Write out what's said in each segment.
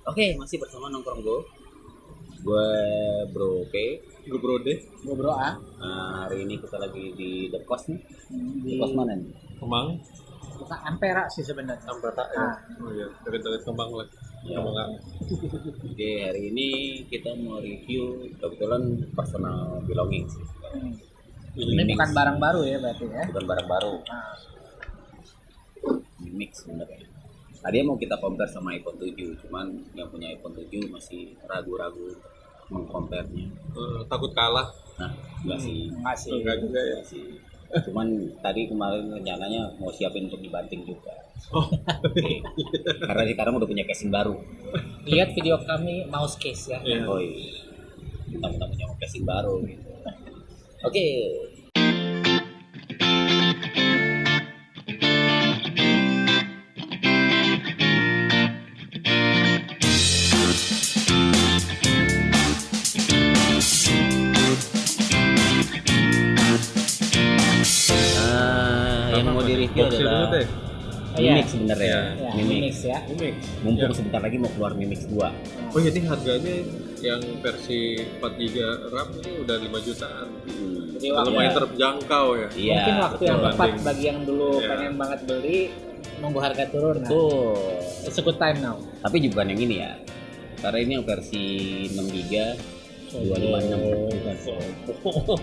Oke, masih bersama Nongkrong Go. Gue Bro P. Gue Brode. Gue bro A Hari ini kita lagi di The Coast nih. di The Coast mana nih? Kemang. bukan Ampera sih sebenarnya. Ampera ya. Ah. Oh iya, dekat-dekat Kemang lah. Ya. Kemang. Oke, hari ini kita mau review kebetulan personal belongings. Ini bukan barang baru ya berarti ya. Bukan barang baru, Nah, mix sebenarnya. Tadi mau kita compare sama iPhone 7, cuman yang punya iPhone 7 masih ragu-ragu mengcompare-nya. Takut kalah. Nah, enggak sih. enggak sih. Enggak juga ya. Enggak sih. Cuman tadi kemarin rencananya mau siapin untuk dibanting juga. Oh. Karena sekarang udah punya casing baru. Lihat video kami mouse case ya. Iya. Oh iya. Kita punya casing baru gitu. Oke. Yang mau direview Boxnya dulu adalah deh. Mimix sebenarnya. Iya. Ya, Mimix. Mimix ya. Mimix. Mumpung Ya. sebentar lagi mau keluar Mimix 2. Oh jadi harganya yang versi 4 GB RAM ini udah 5 jutaan. Jadi Udah waktu, lumayan terjangkau ya. Iya. mungkin waktu yang betul. tepat bagi yang dulu Iya. pengen banget beli nunggu harga turun. Nah, Betul. it's a good time now. Tapi juga yang ini ya. Karena ini yang versi 6 GB 256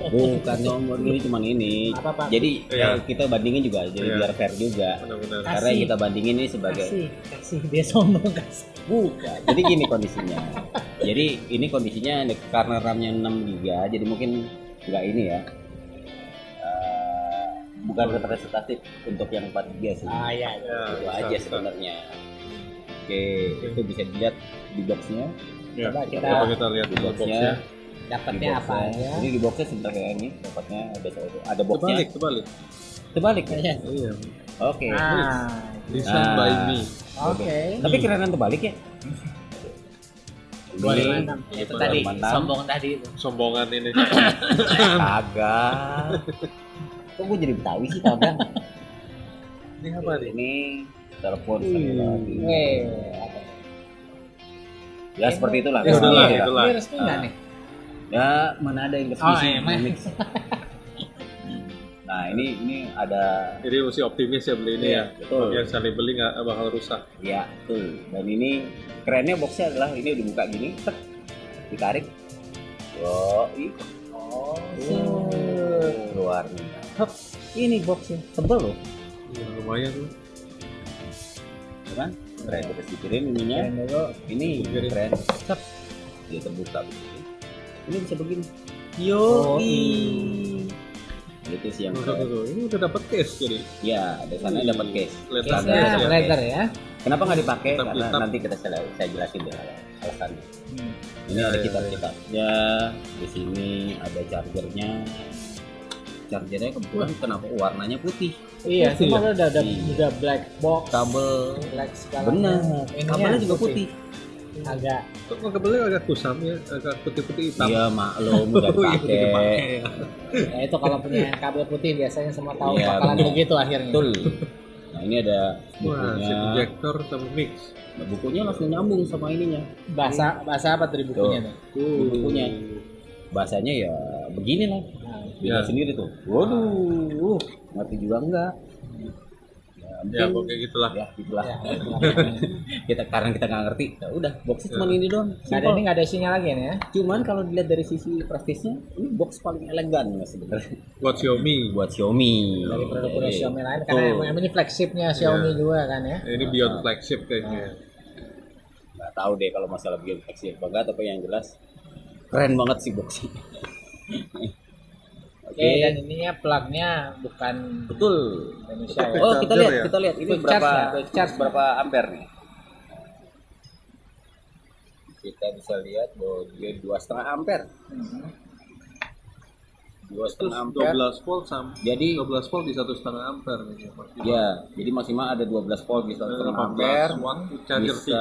bukan nomor ini cuman ini. Apa, Pak? Jadi Iya. kita bandingin juga jadi Iya. biar fair juga. Benar-benar. Ah. Karena yang kita bandingin ini sebagai Kasih dia sombong kasih. bukan. Jadi gini kondisinya. Jadi ini kondisinya karena RAM-nya 6 GB jadi mungkin nggak ini ya. Bukan representatif untuk yang 4 GB sih. Ah ya. Ya, Itu bisa, aja bisa. sebenarnya. Oke, itu bisa dilihat di boxnya. Ya. Coba kita- Coba kita lihat Di di boxnya. boxnya. Dapatnya apa ya? Ini di boxnya sebentar kayak ini. Dapatnya ada boxnya. Terbalik. Terbalik ya. Iya. Iya. Oke. Ah, Design Nah. by me. oke. Tapi kerenan terbalik ya. Dua lima Ini enam. Itu 256. tadi 256. sombong tadi itu. Sombongan ini. kagak. Kok gue jadi Betawi sih kagak? Ini apa nih? Ini telepon seluler. Weh, Ya seperti itulah. Ya udahlah, Ya. itulah. ini resmi nggak nih? Ya mana ada yang resmi Oh, sih, iya, Mas. Mimix. Nah ini ada Jadi mesti optimis ya beli ini Iya, ya. betul. Yang sekali beli nggak bakal rusak. ya tuh. Dan ini kerennya boxnya adalah ini dibuka gini, tek, ditarik. Ih. Oh, Keluarnya. Hop, ini boxnya tebel loh, Ya, lumayan tuh. ya kan? Keren terus dikirim ininya. keren dulu. Ini Dikirim. keren. Tep, dia terbuka begini. Ini bisa begini. Oh, Itu sih yang Tuh, keren. tuh, tuh. Ini udah dapat case jadi. Ya, ada sana dapat case. Leather Sana Case-nya dapat leather case. ya. Kenapa nggak dipakai? Karena Kitab-kitab. nanti saya jelasin deh alasannya. Hmm. Ini Ya, ada ya, kitab-kitabnya. Di sini ada chargernya. Chargernya kebetulan kenapa warnanya putih? Iya, Putih cuma ya? udah black box, Kabel black segala. benar. Ininya Kabelnya juga putih. Agak Kok kabelnya agak kusam ya, agak putih-putih hitam. Iya maklum udah Oh, iya, dipakai. dipakai ya. ya itu kalau punya kabel putih biasanya semua tahu Iya, bakalan benar. begitu akhirnya. Betul. Nah ini ada Wah, bukunya. injektor sama mix. Nah, bukunya langsung nyambung sama ininya. Bahasa apa tuh di bukunya tuh? Di bukunya. Bahasanya ya begini lah. Nah, Bisa Ya. sendiri tuh. Waduh, ngerti juga enggak? Ya, pokoknya gitulah. Ya, gitulah. ya, Kita karena kita nggak ngerti, ya udah boxnya cuma Ya. ini doang. nggak ada ini nggak ada isinya lagi nih ya. Cuman kalau dilihat dari sisi prestisnya, ini box paling elegan ya sebenarnya Buat Xiaomi. buat Xiaomi. Dari produk-produk Jadi, Xiaomi lain karena betul. emang ini flagshipnya Xiaomi juga kan ya. Ini beyond flagship kayaknya. Nggak tahu deh kalau masalah bikin flagship banget, tapi yang jelas keren banget sih boxnya. Oke, dan ininya plugnya bukan Betul. Indonesia ya. Oh, kita charger lihat, ya? kita lihat ini Quick berapa charge ya, quick charge. berapa ampere nih. Kita bisa lihat bahwa dia 2,5 ampere. Mhm. 2,5 Terus ampere. 12 volt sama Jadi 12 volt di 1,5 ampere nih. ya, jadi maksimal ada 12 volt di 1,5 ampere. 18 watt charger bisa,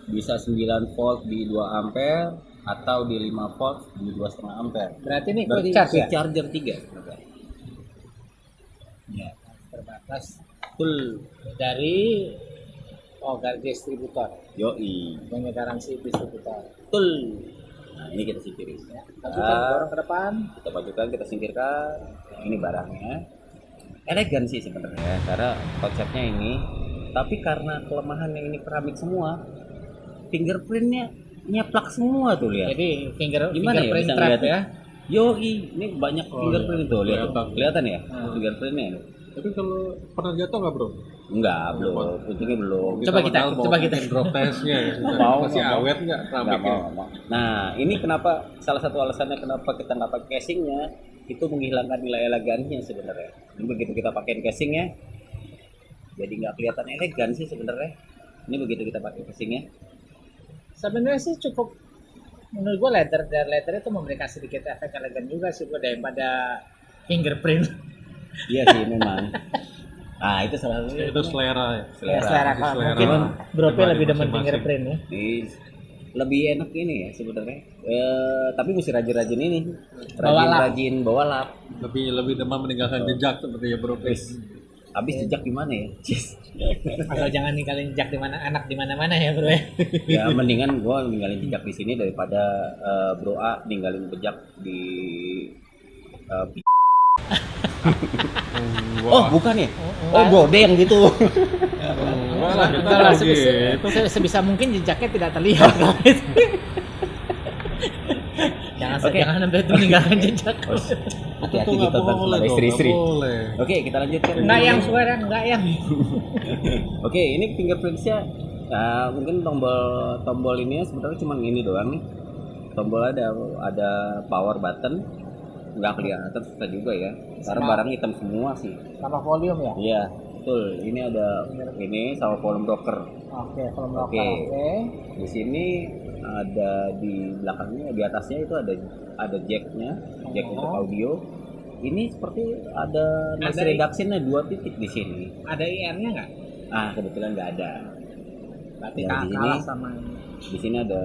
3. bisa 9 volt di 2 ampere atau di 5 volt di 2,5 ampere. Berarti ini Berarti quick charge ya. quick charger 3. Ya, Terbatas betul. dari Oh, distributor. Yoi, Punya garansi distributor. betul. Nah ini kita singkirin. Ya, majukan dorong ke depan. Kita majukan, kita singkirkan. Nah, ini barangnya. Elegan sih sebenarnya, karena konsepnya ini. Tapi karena kelemahannya ini keramik semua, fingerprintnya nyeplak semua tuh lihat. Jadi Gimana ya fingerprint bisa trap ngeliatnya? ya. Yoi, ini banyak fingerprint tuh lihat tuh. Kelihatan ya fingerprintnya? Tapi kalau pernah jatuh nggak bro? Enggak, belum. Untungnya belum. Coba kita bikin drop testnya ya. Mau, Masih nggak mau. awet nggak Nggak keramiknya? mau. Nah, ini kenapa salah satu alasannya kenapa kita nggak pakai casingnya itu menghilangkan nilai elegannya sebenarnya. Ini begitu kita pakai casingnya, jadi nggak kelihatan elegan sih sebenarnya. Ini begitu kita pakai casingnya. Sebenarnya sih cukup, menurut gua leather itu memberikan sedikit efek elegan juga sih buat daripada fingerprint. Iya sih memang. Nah itu salah satu. Itu selera ya. Ya, selera Itu kalau selera. mungkin Bro P lebih demen Masing-masing. fingerprint ya. Lebih enak ini ya sebenarnya. Tapi mesti rajin-rajin ini. Bawa lap. Rajin bawa lap. Lebih demam meninggalkan jejak seperti ya bro. Habis jejak di mana ya? Asal jangan ninggalin jejak di mana anak di mana-mana ya bro ya. Ya mendingan gua ninggalin jejak di sini daripada Bro A ninggalin jejak di Oh bukan ya? Oh Bro D yang gitu. Enggak lah, sebisa mungkin jejaknya tidak terlihat. Jangan sampai itu meninggalkan jejak. Hati-hati ditonton sama istri-istri. Oke kita lanjutkan. Enggak yang suara, enggak yang. Oke ini fingerprintsnya mungkin tombol ini sebenarnya cuma ini doang nih. Tombol ada power button, nggak kelihatan susah juga ya. Karena barang hitam semua sih. Sama volume ya? Iya betul. Ini ada ini sama volume rocker. Oke, volume rocker. Oke. Oke. Di sini ada di belakangnya, di atasnya itu ada jacknya, jack untuk audio. Ini seperti ada noise reduction-nya 2 titik di sini. Ada IR-nya nggak? Kebetulan nggak ada. Berarti Ya, di kalah sini- sama Di sini ada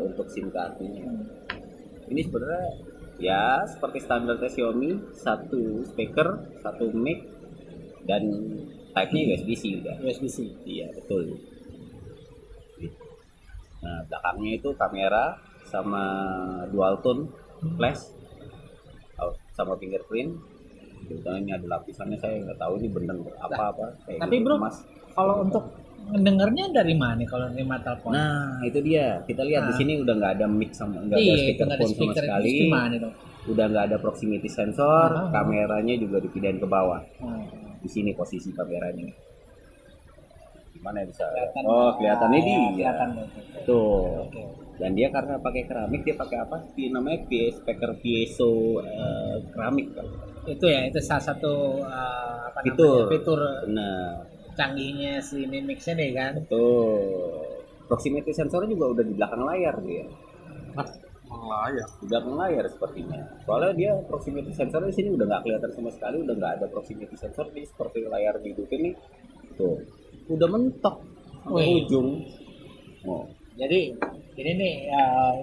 untuk SIM card-nya. Ini sebenarnya ya seperti standar Xiaomi, satu speaker, satu mic, dan type-nya USB-C udah. USB-C. Iya betul. Nah belakangnya itu kamera sama dual tone flash sama fingerprint. Kebetulan ini ada lapisannya, saya nggak tahu ini bener apa. Tapi bro, kalau untuk mendengarnya dari mana kalau nerima telepon? Nah itu dia, kita lihat di sini udah nggak ada mic sama nggak ada Iya, itu speakerphone nggak ada sama speaker. sekali. Terus gimana dong? Udah nggak ada proximity sensor, Ah. kameranya juga dipindahin ke bawah. Hmm. Di sini posisi kameranya. Gimana ya bisa? Kelihatan. Oh kelihatan ini dia. Kelihatan. Tuh. Oke. Dan dia karena pakai keramik, dia pakai apa? Namanya speaker piezo keramik kan. Itu ya, itu salah satu Fitur. fitur Nah, canggihnya si Mi Mix ini kan. tuh. Proximity sensornya juga udah di belakang layar dia. Layak. Di belakang layar sepertinya. Soalnya dia proximity sensornya di sini udah nggak kelihatan sama sekali, udah nggak ada proximity sensor di seperti layar dihidupin nih. Tuh. Udah mentok sampai Wih. ujung. Oh. Jadi ini nih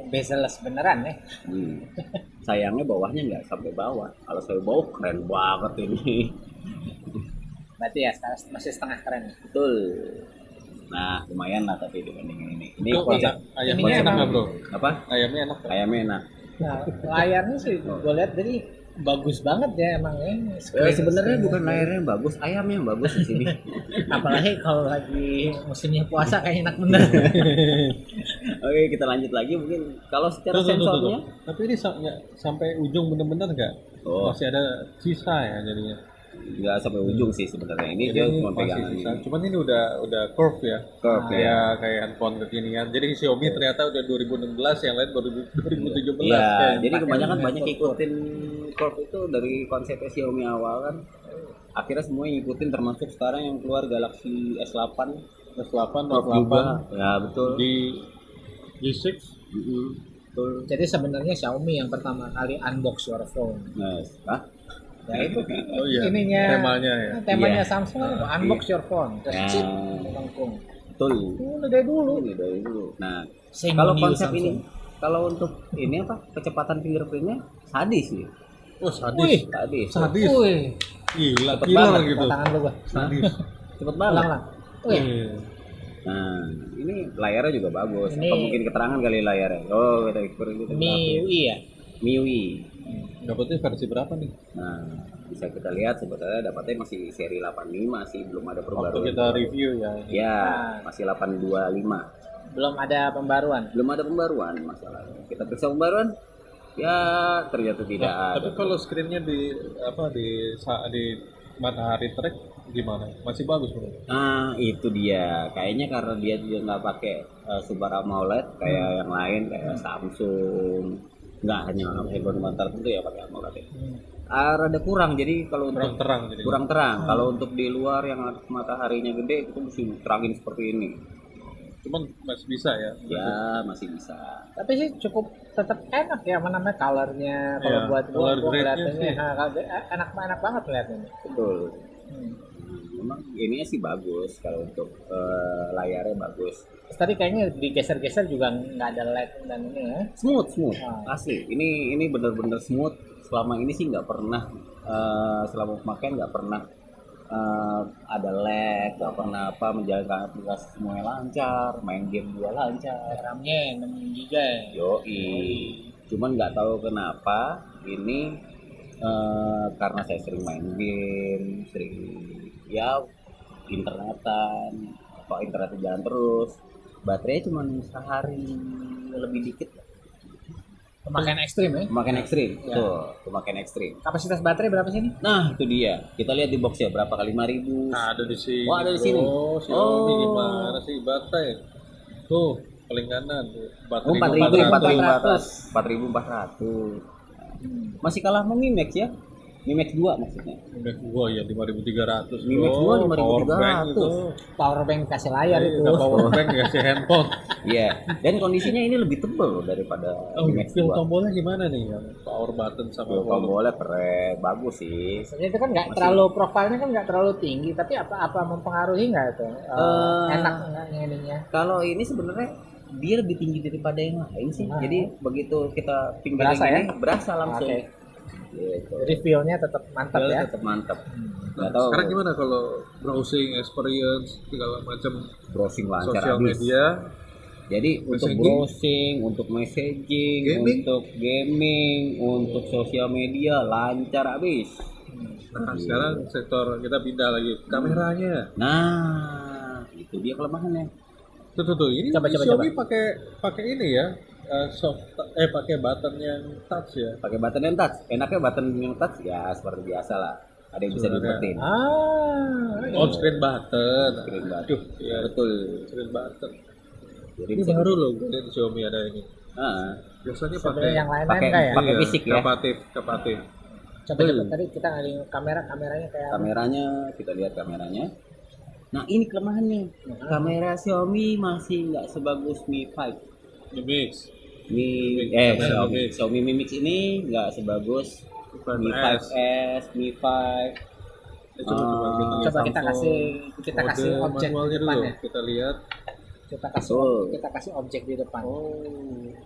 bezel-less beneran ya. Sayangnya bawahnya nggak sampai bawah. Kalau sampai bawah keren banget ini. Berarti ya masih setengah keren. Betul. Nah, lumayan lah tapi dibandingin ini. Ini Itu konsep ayamnya ininya enak nggak emang- bro? apa? Ayamnya enak nggak? Ayamnya enak. Nah, layarnya sih gue lihat jadi bagus banget ya emang ya. Sebenarnya bukan layarnya yang bagus, ayamnya yang bagus di sini. Apalagi kalau lagi musimnya puasa kayak enak bener. Oke, kita lanjut lagi mungkin kalau secara Tuh. sensornya. Tapi ini sampai ujung bener-bener nggak? Oh. Masih ada sisa ya jadinya. Nggak sampai ujung sih sebenarnya. Ini Jadi dia ini cuma masih pegangan sisa. ini. Cuman ini udah curve ya. Curve, ya. Kayak handphone kekinian. Jadi Xiaomi ternyata udah 2016, yang lain baru 2017. Iya, kayak jadi pakai kebanyakan handphone banyak ikutin curve itu dari konsep Xiaomi awal kan. Akhirnya semua ngikutin termasuk sekarang yang keluar Galaxy S8 S8, curve Note juga. 8 Ya, betul. di G6. Betul. Jadi sebenarnya Xiaomi yang pertama kali unbox your phone. Nice. Hah? Ya itu Oh iya. ininya Temanya ya. temanya Iya. Samsung itu unbox your phone. Terus Ya. chip melengkung. Betul. Udah dari dulu. Ini dari dulu. Nah, Same kalau new konsep Samsung. ini, kalau untuk ini apa? Kecepatan fingerprintnya sadis sih. Oh sadis. Wih. Sadis. Sadis. Wih, Gila, Cepet killer banget. gitu. tangan lu gua. Sadis. Cepet Ulang banget. lah. Oh ya, Nah, ini layarnya juga bagus. Ini- Apa mungkin keterangan kali layarnya? Oh, kita gitu. MIUI ya. MIUI. Dapatnya versi berapa nih? Nah, bisa kita lihat sebetulnya dapatnya masih seri 85 sih, belum ada Waktu perbaruan. kita review ya. Ini. Ya, masih 825. Belum ada pembaruan. Belum ada pembaruan masalahnya. Kita periksa pembaruan, ya ternyata tidak ada. Tapi kalau screennya di apa di matahari track gimana? Masih bagus menurut? Nah, itu dia. Kayaknya karena dia juga nggak pakai Super AMOLED kayak yang lain kayak Samsung. Nggak hanya handphone tertentu ya pakai AMOLED. Ya. Rada kurang. Jadi kalau Kurang untuk terang jadi. kurang terang. Kalau untuk di luar yang mataharinya gede itu mesti terangin seperti ini. Cuman masih bisa ya. Ya masih bisa. Tapi sih cukup tetap enak ya, apa namanya, colornya kalau Iya, buat color gua grade-nya ngeliatinnya, sih. enak banget ngeliatinnya. Betul. Hmm. Memang ininya sih bagus kalau untuk layarnya bagus. Terus tadi kayaknya digeser-geser juga nggak ada lag dan ini ya. Smooth Ah. asli. Ini benar-benar smooth. Selama ini sih nggak pernah selama pemakaian nggak pernah ada lag, nggak pernah apa, menjalankan aplikasi semuanya lancar, main game juga lancar. RAM-nya 6 GB ya. Yoi. Cuman nggak tahu kenapa ini karena saya sering main game, sering ya internetan, atau internetnya jalan terus, baterainya cuma sehari lebih dikit. Pemakaian ekstrim ya. Pemakaian ekstrim, Ya. tuh pemakaian ekstrim. Kapasitas baterai berapa sih ini? Nah itu dia, kita lihat di boxnya berapa kali 5.000. Nah, ada di sini. Oh, ada di sini. Oh, Xiaomi Oh. gimana sih baterai? Tuh, paling kanan tuh. Oh 4.400. 4.400. Masih kalah sama Mi Max ya? Mi Max 2 maksudnya. Max gua ya 5.300. Mi Max gua Oh, 5.300. power bank itu. Power bank kasih layar itu. Udah power bank kasih handphone. Iya. Dan kondisinya ini lebih tebal loh daripada Oh, Mi Max feel 2. tombolnya gimana nih? Yang power button sama volume? Tombolnya keren, bagus sih. Sebenarnya itu kan nggak Masih- terlalu, profilnya kan nggak terlalu tinggi, tapi apa mempengaruhi nggak itu? Enak nggak ininya? Kalau ini sebenarnya dia lebih tinggi daripada yang lain sih. Ah. Jadi begitu kita pinggir Berasa gini, ya? berasa langsung. Oke. Gitu. Jadi feel-nya tetap mantap Feel-nya ya. tetap mantap. Nah, Nggak tahu. sekarang gimana kalau browsing experience segala macam Browsing lancar sosial habis. media? Jadi untuk Messaging? browsing, untuk messaging, Gaming? untuk gaming, untuk sosial media lancar habis. Nah, sekarang sektor kita pindah lagi kameranya. Nah, itu dia kelemahannya. Tuh, ini Coba. Xiaomi pakai ini ya, pakai button yang touch ya. Pakai button yang touch. Enaknya button yang touch ya seperti biasa lah. Ada yang bisa Sebenarnya. diumpetin. On screen button. Screen button. Aduh, ya Betul. screen button. Jadi Ini bisa baru loh, gue lihat Xiaomi ada ini. Ah, Biasanya Sebenarnya pakai yang lain-lain pakai enggak ya? pakai fisik ya. kapatif. Coba tadi kita ngeliat kameranya kayak Kameranya kita lihat kameranya. Nah ini kelemahannya. Kamera Xiaomi masih nggak sebagus Mi 5. Mi Mix. Kamera Mi Mix. Xiaomi Mi Mix ini nggak sebagus Mi 5S, Mi 5. Coba kita kasih objek di manualnya dulu. depannya. Kita lihat. Betul. Kita kasih objek di depan.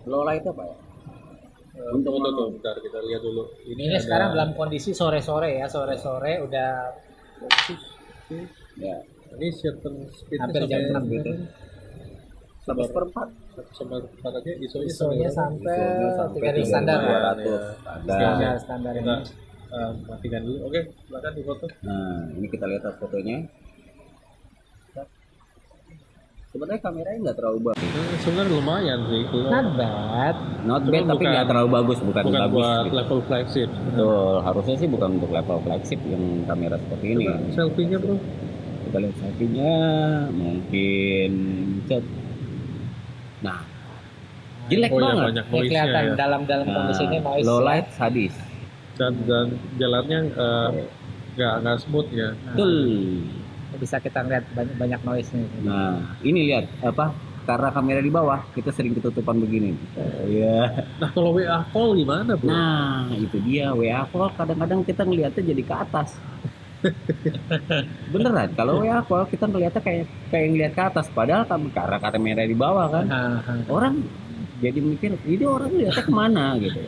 Lola itu apa ya? Untuk Untuk manual. bentar kita lihat dulu. Ini ada- sekarang dalam kondisi sore-sore ya, sore-sore udah Ya, ini shuttle speednya hampir jam 6 gitu. 1/4. sama aja ISO-nya sampai ISO-nya sampai 3000 standar ya. 3200. Standar standar kita ini. matikan dulu. Oke, silakan di foto. Nah, ini kita lihat fotonya. Sebenarnya kameranya nggak terlalu bagus. Sebenarnya lumayan sih. Not bad. Not Cuma bad tapi bukan- nggak terlalu bagus, bukan Bukan bagus. buat gitu. level flagship. Betul, harusnya sih bukan untuk level flagship yang kamera seperti ini. Coba selfie-nya bro. Kita lihat selfie-nya, mungkin cet. Nah, jelek Oh ya, banget. banyak Ini noise-nya kelihatan ya. dalam kondisi ini noise. Low ya. light sadis. Dan jalannya nggak smooth ya. Betul. Bisa kita lihat banyak noise nih. Nah, ini lihat apa? Karena kamera di bawah, kita sering ketutupan begini. Iya. Nah kalau WA call gimana bro? Nah, itu dia WA call kadang-kadang kita ngelihatnya jadi ke atas. Beneran, kalau WA call kita ngelihatnya kayak ngelihat ke atas, padahal karena kamera di bawah kan. Orang jadi mikir, ini orang lihatnya kemana gitu.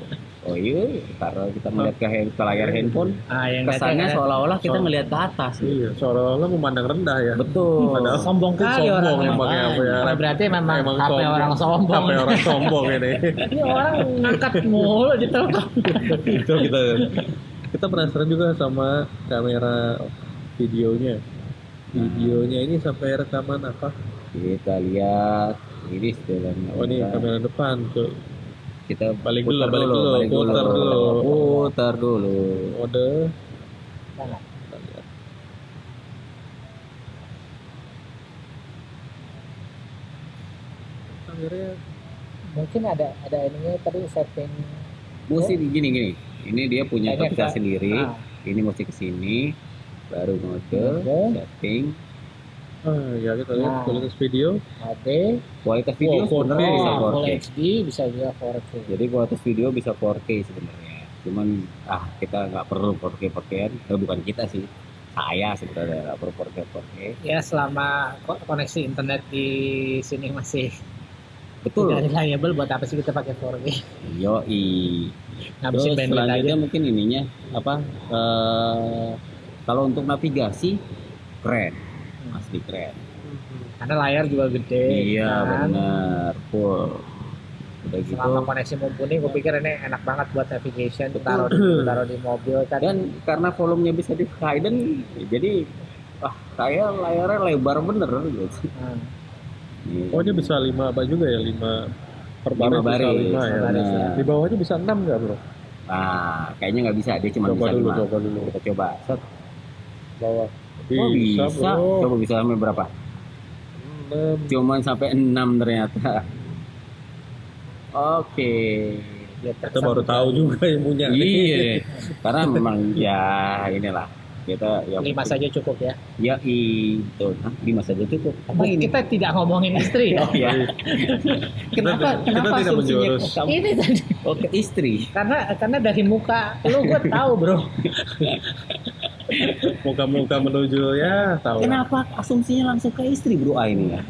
Oh iya, karena kita melihat ke layar handphone, Yang kesannya ngeliatnya seolah-olah kita ngelihat ke atas. Iya, seolah-olah memandang rendah ya. Betul. Padahal sombong kali sombong orang emang ya, apa ya. Oh, berarti memang HP orang sombong. HP orang sombong ini. Ini orang ngangkat mulu di telepon. Itu kita penasaran juga sama kamera videonya. Videonya ini sampai rekaman apa? Kita lihat ini sebenarnya. Oh ini kamera depan tuh. Kita Balik dulu, putar balik dulu, balik putar dulu. putar dulu. Mode. Nah, Kita lihat. Kameranya mungkin ada ininya tadi setting. Mesti gini. Ini dia punya Ini pita apa? sendiri. Ah. Ini mesti ke sini, baru mode, Mode. setting. ya kita lihat Nah. kualitas video. HD, Kualitas video Wow, 4K. sebenarnya bisa Full 4K. HD bisa juga 4K. Jadi kualitas video bisa 4K sebenarnya. Cuman kita nggak perlu 4K pakaian. Bukan kita sih. Saya sebenarnya nggak perlu 4K. Ya selama koneksi internet di sini masih Betul. tidak reliable, buat apa sih kita pakai 4K? Yoi. Ngabisin Terus bandwidth selanjutnya aja. mungkin ininya apa? Kalau untuk navigasi keren, asli keren. Karena layar juga gede. Iya kan? benar, full. Udah gitu. Selama koneksi mumpuni, gue pikir ini enak banget buat navigation. Betul. Taruh di mobil kan. Dan karena volumenya bisa di hidden, jadi kayak layarnya lebar bener gitu. Nah, Nih. Oh ini bisa 5 apa juga ya? 5 per baris, 5 baris. bisa 5 ya. Benar. Di bawahnya bisa 6 nggak bro? Kayaknya nggak bisa, dia cuma Coba bisa dulu, 5. coba dulu. Kita coba. Set. Bawah. Oh bisa, bro. coba bisa sampai berapa? 6. Cuman sampai 6 ternyata. Oke. dia Kita baru tahu juga yang punya. Iya. Karena memang ya inilah kita ya 5 saja cukup ya. Ya itu 5 saja cukup. Apa ini? Kita tidak ngomongin istri ya. Oh ya. Kenapa kita tidak asumsinya menjurus. ke kamu? Ini tadi Ke istri. karena dari muka lu gue tahu bro. Muka-muka menuju ya tahu. Kenapa asumsinya langsung ke istri bro ini ya?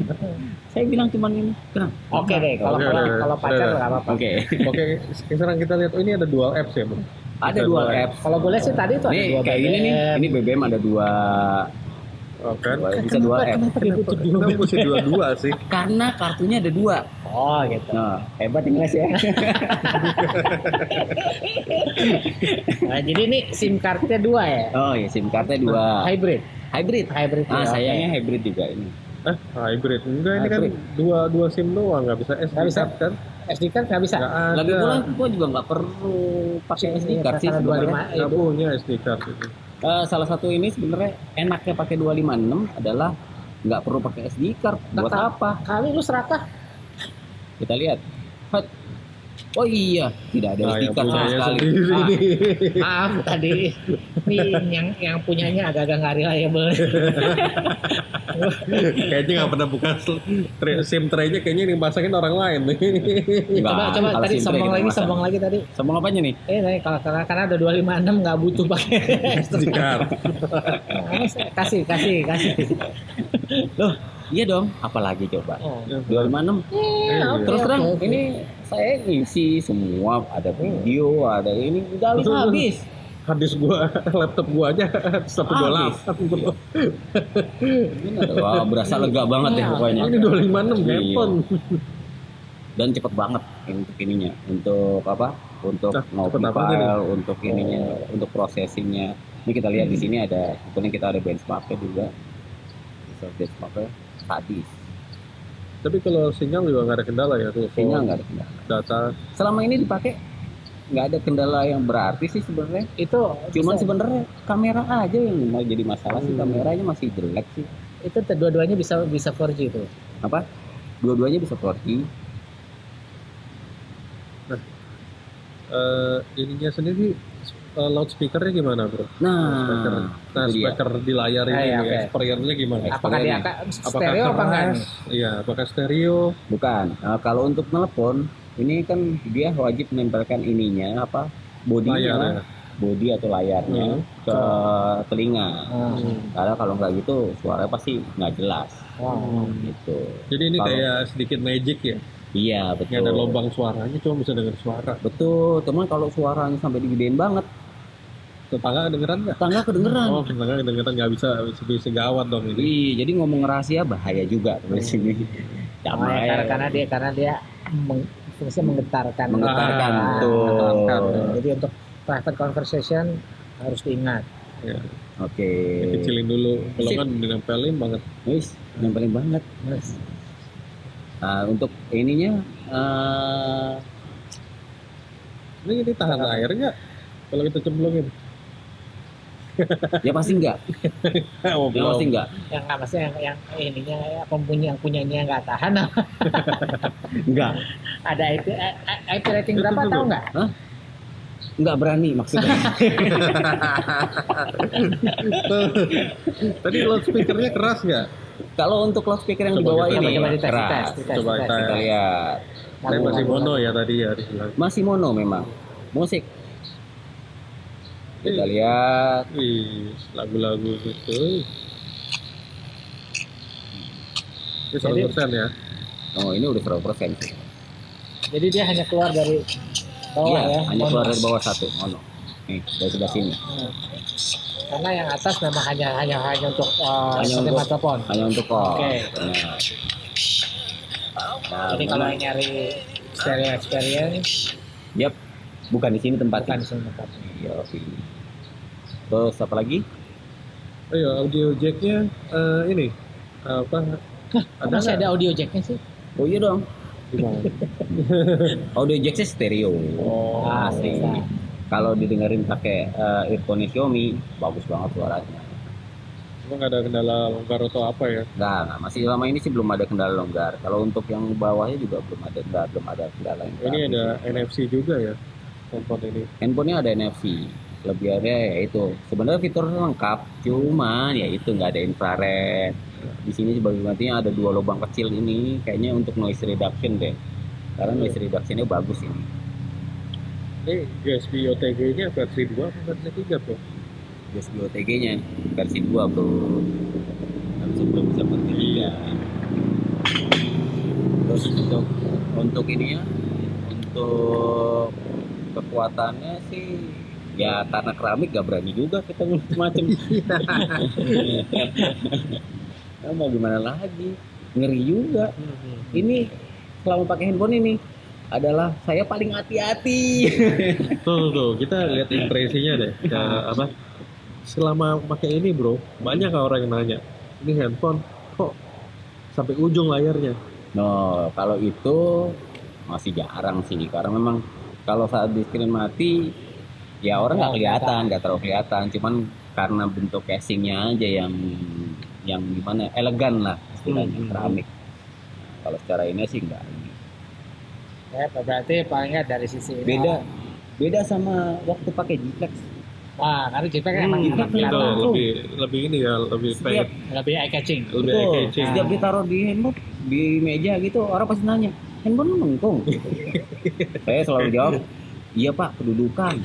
Saya bilang cuman ini. Kenapa? Oke deh, kalau Oke, kalau oke, kalau pacar oke. nggak apa-apa. Oke. Oke, sekarang kita lihat. Oh ini ada dual apps ya bro? Ada Bisa 2 apps. Kalau gue lihat sih tadi tuh ada Nih dua kayak gini nih. BBM. Ini BBM ada 2. Oh kan? Bisa 2 apps. Kenapa dia butuh dua Kita BBM? mesti dua-dua sih. Karena kartunya ada 2. Oh gitu. Nah, hebat ini Mas ya. Nah, jadi ini SIM cardnya 2 ya? Oh ya SIM cardnya 2. Hybrid. Hybrid. Hybrid. ya, Sayangnya oke. hybrid juga ini. Hybrid. Enggak ini Hybrid. kan dua SIM doang, nggak bisa SD Nggak bisa. card kan? SD card nggak bisa. Nggak ada. Lagi pula gua juga nggak perlu pakai SD Iya, card sih karena sebenarnya. 25. Nggak punya SD card itu. Salah satu ini sebenarnya enaknya pakai 256 adalah nggak perlu pakai SD card. Buat Nah, apa? Kali lu serakah. Kita lihat. Hot. Oh iya, tidak ada Nah, SD yang card sama punyanya sekali. sendiri Ah. nih. Maaf tadi. Ini yang punyanya agak-agak nggak reliable. Kayaknya nggak pernah buka SIM tray-nya, kayaknya yang pasangin orang lain nih. Enggak, coba kalau tadi SIM tray kita pasang. sombong lagi tadi. Sombong apanya nih? Nih, kalau karena ada 256 nggak butuh pakai SD card. kasih. Loh, iya dong. Apalagi coba. Oh. 256. Iya. Terus terang oke. ini saya ngisi semua, ada video, ada ini udah habis. Hadis gua, laptop gua aja 128 bro. Ini wah, berasa lega banget deh pokoknya. Ini 256 Iya. handphone. Dan cepet banget untuk ininya, untuk apa? Untuk Nah, mau cepet apanya nih? file, untuk ininya, untuk processingnya. Ini kita lihat di sini ada, kemudian kita ada benchmarknya juga. Bisa benchmarknya sadis. Tapi kalau sinyal juga nggak ada kendala ya tuh. Sinyal nggak ada kendala. Data. Selama ini dipakai nggak ada kendala yang berarti sih sebenarnya. Itu Cuman bisa- sebenarnya kamera aja yang mau jadi masalah sih, kameranya masih jelek sih. itu dua-duanya bisa 4G itu. Apa? Dua-duanya bisa 4G. Ininya sendiri loudspeakernya gimana bro? Speaker. Nah, Nah, itu dia. speaker di layar ini, Iya, nih, oke. experience-nya gimana? Apakah dia stereo apa enggak? keras? Iya, apakah stereo? Bukan. Kalau untuk telepon, ini kan dia wajib menempelkan ininya apa? Bodinya, Layarnya. body atau layarnya ke telinga. Karena kalau nggak gitu suaranya pasti nggak jelas. Wow. Gitu. Jadi ini Kalau- kayak sedikit magic ya? Iya betul. Nggak ada lubang suaranya, cuma bisa dengar suara. Betul, teman kalau suaranya sampai digedein banget, Tetangga kedengeran nggak? tetangga kedengeran. Oh, tetangga kedengeran nggak bisa, bisa gawat dong ini. Iya, jadi ngomong rahasia bahaya juga di sini. Oh, Damai. ya, karena dia fungsinya menggetarkan. Menggetarkan, Ah, betul. menggetarkan. Jadi untuk private conversation harus diingat. Ya, Oke. kecilin dulu, kalau Sip. kan dinempelin banget. Wis, yang paling banget. Yes. Nah, untuk ininya Ini tahan air nggak? Kalau kita cemplungin? ya pasti enggak. Oh, Ya pasti enggak. Yang nggak maksudnya yang ininya ya, yang punyanya nggak tahan. Enggak. Ada IP rating berapa Betul, tahu betul. nggak? Enggak berani maksudnya. Tadi loudspeakernya keras nggak? Kalau untuk loudspeaker yang di Coba bawah kita- ini coba dites, keras. dites. Coba kita Kita lihat. Saya masih mono ya tadi ya dibilang. Masih mono memang. Musik. Kita lihat. Wih, lagu-lagu gitu. Ini 100% ya. Oh, ini udah 100% sih. Jadi dia hanya keluar dari bawah Iya, ya. hanya mono. keluar dari bawah satu mono. Nih, dari sebelah sini. Karena yang atas memang hanya untuk Hanya seperti untuk- mikrofon. Hanya untuk call. Oke. Nah. Nah, Jadi kalau yang nyari stereo experience Yap, bukan di sini bukan tempatnya. di sini tempatnya. Iya, oke. Terus apa lagi? Oh iya, audio jacknya ini apa? Kok masih ada audio jacknya sih? Oh iya dong. Gimana? Audio jacknya stereo. Oh, Asli. bisa. Kalau didengerin pakai earphone Xiaomi, bagus banget suaranya. Cuma nggak ada kendala longgar atau apa ya? Enggak, masih lama ini sih belum ada kendala longgar. Kalau untuk yang bawahnya juga belum ada kendala yang Ini berarti ada sih. NFC juga ya handphone ini. Handphonenya ada NFC. Kelebihannya ya itu. Sebenarnya fitur lengkap, cuman ya itu nggak ada infrared. Di sini sebagai gantinya ada 2 lubang kecil ini, kayaknya untuk noise reduction deh. Karena noise reductionnya bagus ini. Ini USB OTG-nya versi 2 atau versi 3 bro? USB OTG-nya versi 2 bro. Kan sebelum bisa versi 3. Terus untuk ininya, untuk kekuatannya sih ya karena keramik gak berani juga kita macam. Mau gimana lagi? Ngeri juga. Ini selama pakai handphone ini adalah saya paling hati-hati. Tuh, kita lihat impresinya deh. Ya, apa? Selama pakai ini bro, banyak orang yang nanya, ini handphone kok sampai ujung layarnya? No, kalau itu masih jarang sih, karena memang kalau saat di screen mati, ya orang nggak kelihatan, nggak terlalu kelihatan. Cuman karena bentuk casingnya aja yang gimana, elegan lah istilahnya, keramik. Kalau secara ini sih enggak. Ya, berarti paling nggak dari sisi Beda sama waktu pakai G-Flex. Wah, karena JPEG emang Gitu. Itu kelihatan lebih ini ya, lebih Setiap- pengen, lebih eye catching. lebih Betul. eye-catching. Setiap ditaruh di handphone, di meja gitu, orang pasti nanya, handphone lu mengkung. Saya selalu jawab, iya pak, kedudukan.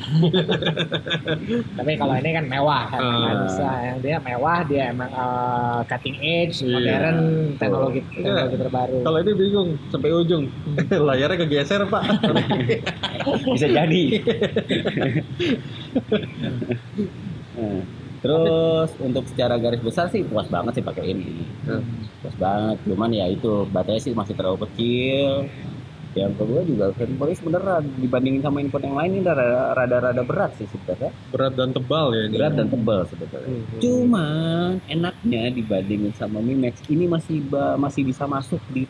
Tapi kalau ini kan mewah kan, Ah. bisa yang dia mewah, dia emang cutting edge, Iya. modern, teknologi terbaru. Kalau ini bingung sampai ujung, layarnya kegeser pak. Bisa jadi. Nah, terus untuk secara garis besar sih puas banget sih pakai ini. Puas banget, cuman ya itu baterai sih masih terlalu kecil. Yang kedua juga handphone sebenarnya dibandingin sama handphone yang lain ini rada-rada berat sih sebenarnya. Berat dan tebal ya ini. Berat dan tebal sebetulnya. Cuman enaknya dibandingin sama Mi Max ini masih bisa masuk di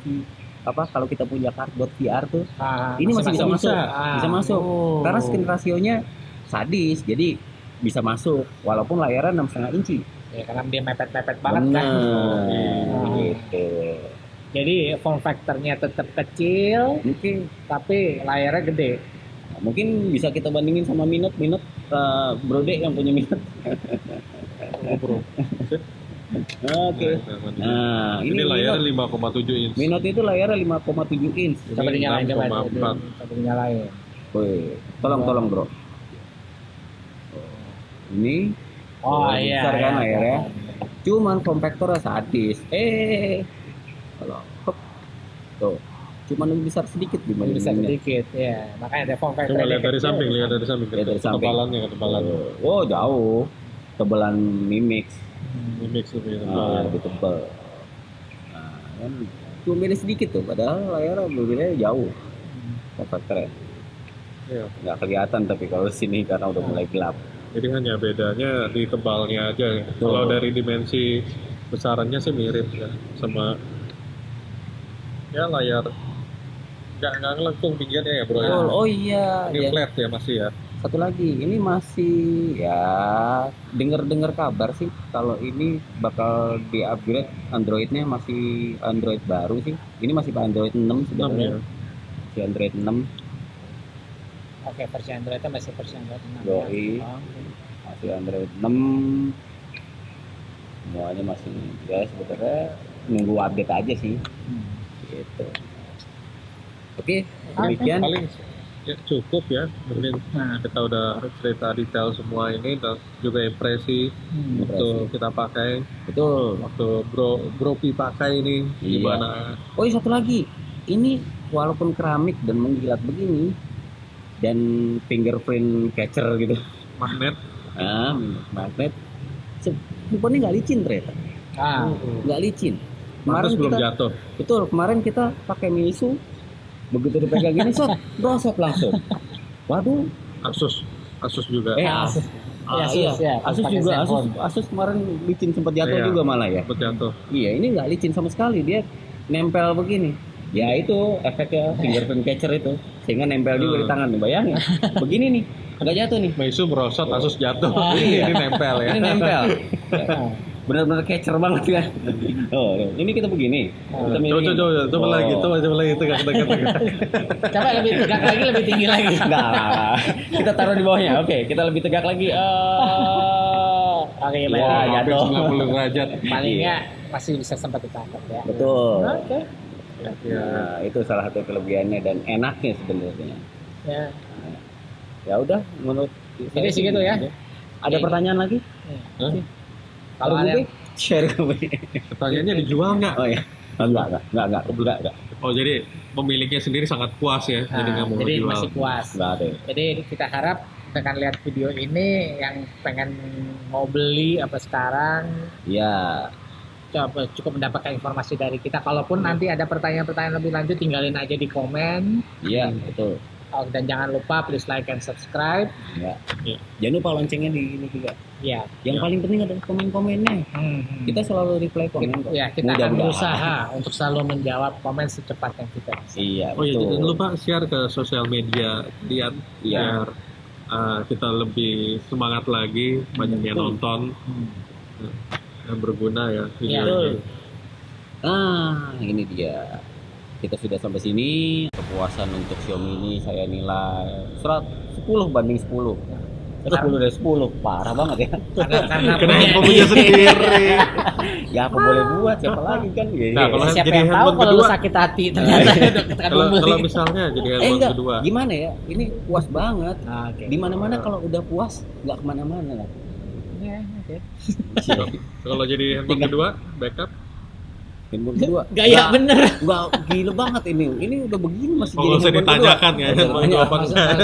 apa kalau kita punya cardboard VR tuh. Ini masih bisa masuk. Bisa masuk. Karena screen rasionya sadis, jadi bisa masuk walaupun layarnya 6,5 inci. Ya, karena dia mepet-mepet banget kan. Benar, gitu. Jadi form factornya tetap kecil, Mungkin tapi layarnya gede. mungkin bisa kita bandingin sama Minot Brode yang punya Minot. Bro. Oke. Nah, ini ini layarnya Minot. 5,7 inch. Minot itu layarnya 5,7 inch. Ini Coba dinyalain coba. 6,4. Coba dinyalain. Woi, tolong bro. Ini Oh lebih iya. besar kan iya. layarnya. Cuman form factornya sadis. Kalau hop, tuh cuma lebih besar sedikit Lebih besar sedikit, ya. Makanya ada form factor. Coba lihat dari samping, lihat dari samping. Lihat dari samping. Ketebalannya. Oh jauh, tebalan Mi Mix Mix lebih tebal. lebih tebal. Nah, kan cuma beda sedikit tuh, padahal layarnya berbeda jauh. Form factor Iya. nggak kelihatan tapi kalau sini karena udah mulai gelap. Jadi hanya bedanya di tebalnya aja. Kalau dari dimensi besarannya sih mirip ya sama ya layar nggak ngelengkung tingginya ya bro ya. Oh iya, Ini ya. flat ya masih ya. Satu lagi, ini masih ya dengar kabar sih kalau ini bakal di-upgrade Androidnya masih Android baru sih. Ini masih Android 6 6 sebenarnya. ya. Masih Android 6. Oke, versi Android-nya masih versi Android 6. Yoi. Oh, Masih Android 6. Semuanya masih ya sebenarnya nunggu update aja sih. Gitu. Oke, demikian. Paling ya, cukup ya. Mungkin Nah. kita udah cerita detail semua ini dan juga impresi waktu kita pakai. Betul. Waktu bro Pi pakai ini Iya. gimana? Oh iya, satu lagi, ini walaupun keramik dan mengkilat begini dan fingerprint catcher gitu, Magnet. magnet, handphonenya nggak licin ternyata, nggak licin. Pantes belum kita, jatuh. betul, kemarin kita pakai Meizu, begitu dipegang gini, brosot langsung. Waduh, Asus juga. Asus. iya, Ya, Asus pakai juga, Zenfone. Asus kemarin licin sempat jatuh Iya. juga malah ya. Sempat jatuh. Iya, ini nggak licin sama sekali, dia nempel begini. Ya itu efeknya fingerprint catcher itu, sehingga nempel juga di tangan. Bayangin, begini nih, nggak jatuh nih. Meizu merosot, Asus jatuh. Iya. Ini nempel ya. Ini nempel, benar-benar catcher banget kan. Oh, ini kita begini. Kita miringin. Coba lagi, coba lagi tegak. Coba lebih tegak lagi, lebih tinggi lagi. Enggak, kita taruh di bawahnya. Oke, kita lebih tegak lagi. Oke, Iya, baik. Hampir jatuh. 90 derajat. Palingnya masih bisa sempat ditangkap ya. Betul. Oke. Ya. Nah, itu salah satu kelebihannya dan enaknya sebenarnya. Ya. Ya udah, menurut Jadi segitu ya. Ada pertanyaan lagi? Hah? Kalau ada Gue share ke gue. Pertanyaannya dijual nggak? Oh ya, enggak. Oh jadi pemiliknya sendiri sangat puas ya, jadi nggak mau jadi jual. masih puas. Enggak ada. Jadi kita harap dengan lihat video ini yang pengen mau beli apa sekarang Ya, cukup mendapatkan informasi dari kita. Kalaupun nanti ada pertanyaan-pertanyaan lebih lanjut, tinggalin aja di komen. iya, betul. Oh, dan jangan lupa please like and subscribe. Ya. Ya. Jangan lupa loncengnya di ini juga. Ya. Yang Ya. paling penting adalah komen-komennya. Kita selalu reply komen kok. Ya, kita akan Mudah-mudahan. berusaha untuk selalu menjawab komen secepat yang kita bisa. Iya, Oh iya, betul. jangan lupa share ke sosial media lihat Iya. biar kita lebih semangat lagi, banyak yang betul. nonton dan berguna ya video Iya. ini. Ini dia. Kita sudah sampai sini. Kepuasan untuk Xiaomi ini saya nilai 10 banding 10. 10 dari 10. Parah banget ya. Karena Kenapa punya sendiri? Ya apa boleh buat, siapa lagi kan? Iya, Nah, iya. kalau siapa jadi yang tahu handphone kalau lu kedua. sakit hati ternyata ketika Kalau beli. kalau misalnya jadi handphone enggak, kedua, gimana ya? Ini puas banget. Oke. Di mana-mana kalau udah puas nggak kemana-mana lah. Ya, oke. kalau jadi handphone kedua, backup. Handphone kedua. Gaya bener. Nggak gila banget ini. Ini udah begini masih Oh, jadi nggak usah handphone kedua. ditanyakan ya, Nggak usah handphone ditanya. kedua apa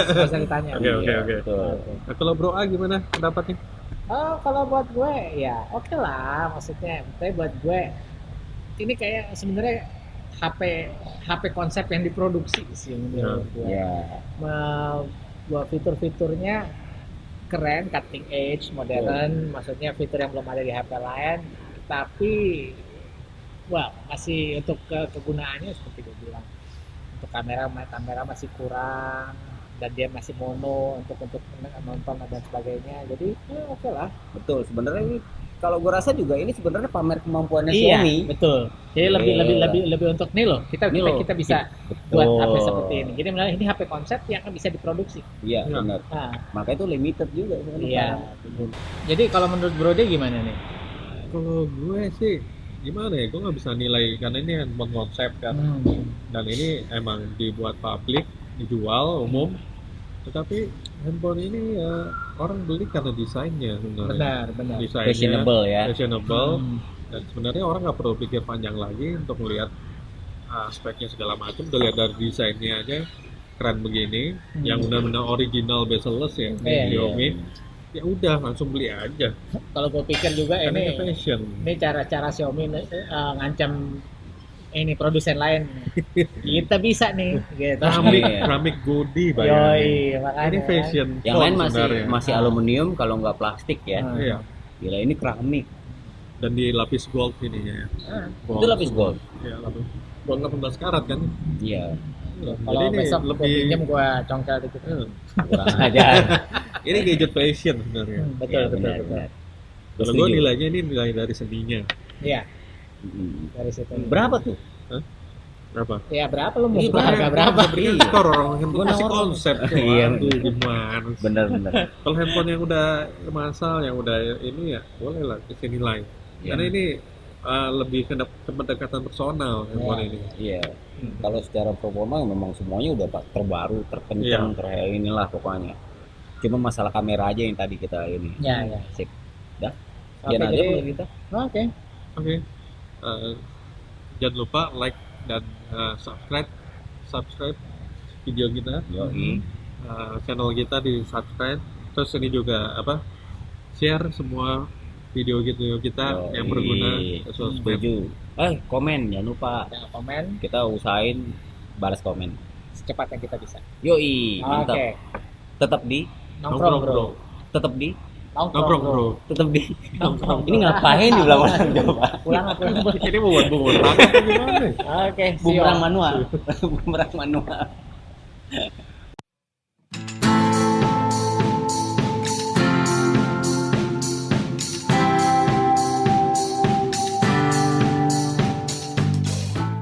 Nggak usah ditanya. Oke, oke, Iya, oke. betul. Nah, kalau Bro A gimana pendapatnya? Oh, kalau buat gue ya oke lah, maksudnya. Tapi buat gue ini kayak sebenarnya HP konsep yang diproduksi sih menurut gue. Ya. Buat fitur-fiturnya keren, cutting edge, modern, maksudnya fitur yang belum ada di HP lain, tapi masih untuk kegunaannya seperti gue bilang, untuk kamera masih kurang dan dia masih mono untuk nonton dan sebagainya, jadi oke lah. Betul. Sebenarnya ini kalau gue rasa juga ini sebenarnya pamer kemampuannya Iya, Xiaomi. betul. Jadi Iya. lebih untuk nih loh, kita Nih loh. kita bisa Betul. buat HP seperti ini. Jadi sebenarnya ini HP konsep yang bisa diproduksi. Iya, Iya. benar. Nah, Makanya itu limited juga sebenarnya. iya. Jadi kalau menurut Brode gimana nih? Kalau gue sih gimana ya, gue nggak bisa nilai karena ini handphone konsep kan, dan ini emang dibuat publik, dijual umum, tetapi handphone ini ya orang beli karena desainnya sebenarnya. Benar. Desainnya Fashionable ya. fashionable, Hmm. dan sebenarnya orang nggak perlu pikir panjang lagi untuk melihat speknya segala macam, udah lihat dari desainnya aja keren begini, yang benar-benar original bezel-less ya, Iya, Xiaomi. Ya udah langsung beli aja. Kalau gue pikir juga Karena ini fashion. cara Xiaomi ngancam ini produsen lain. Kita bisa nih, gitu. Keramik Goody bayangin. Yoi, makanya. Ini fashion. Yang phone lain sebenarnya. masih aluminium kalau nggak plastik ya. Iya. Gila ini keramik. Dan di lapis gold ininya ya. Ah, Itu lapis gold. Iya, lapis gold 18 karat kan. Iya. Kalau Jadi ini besok gue lebih pinjem gue congkel dikit. Kurang ajar. ini gadget fashion sebenarnya. Betul, Ya, betul, benar, betul. benar. Kalau gue nilainya ini nilai dari seninya. Iya, Mm. dari situ. Berapa tuh? Berapa? Ya berapa lu mau Iya, harga berapa? berapa? Skor orang handphone Gua kasih nawar. konsep. Iya, Waduh, bener. gimana sih? Bener. Kalau handphone yang udah masal, yang udah ini ya boleh lah kasih nilai. Iya. Karena ini lebih ke pendekatan personal handphone ini. Iya. Kalau secara performa memang semuanya udah terbaru, terkencang, inilah pokoknya. Cuma masalah kamera aja yang tadi kita ini. Ya, ya. Sip. Dah. Oke, Sekian aja jadi- menurut kita. Oke. Oke. Jangan lupa like dan subscribe video kita, Yoi. channel kita di subscribe. Terus ini juga share semua video kita yang berguna ke sosmed. Setuju. Komen jangan lupa. Ada komen Kita usahain balas komen. secepatnya kita bisa. Yoi, mantap. Oke. Tetap di, Nongkrong bro. tetap di, Nongkrong bro. tetap di. Nongkrong, Ini bro. ngapain diulang-ulang coba? Pulang apa pulang? Ini mau buat bumerang apa gimana? Oke, see you. Bumerang manual. Bumerang manual.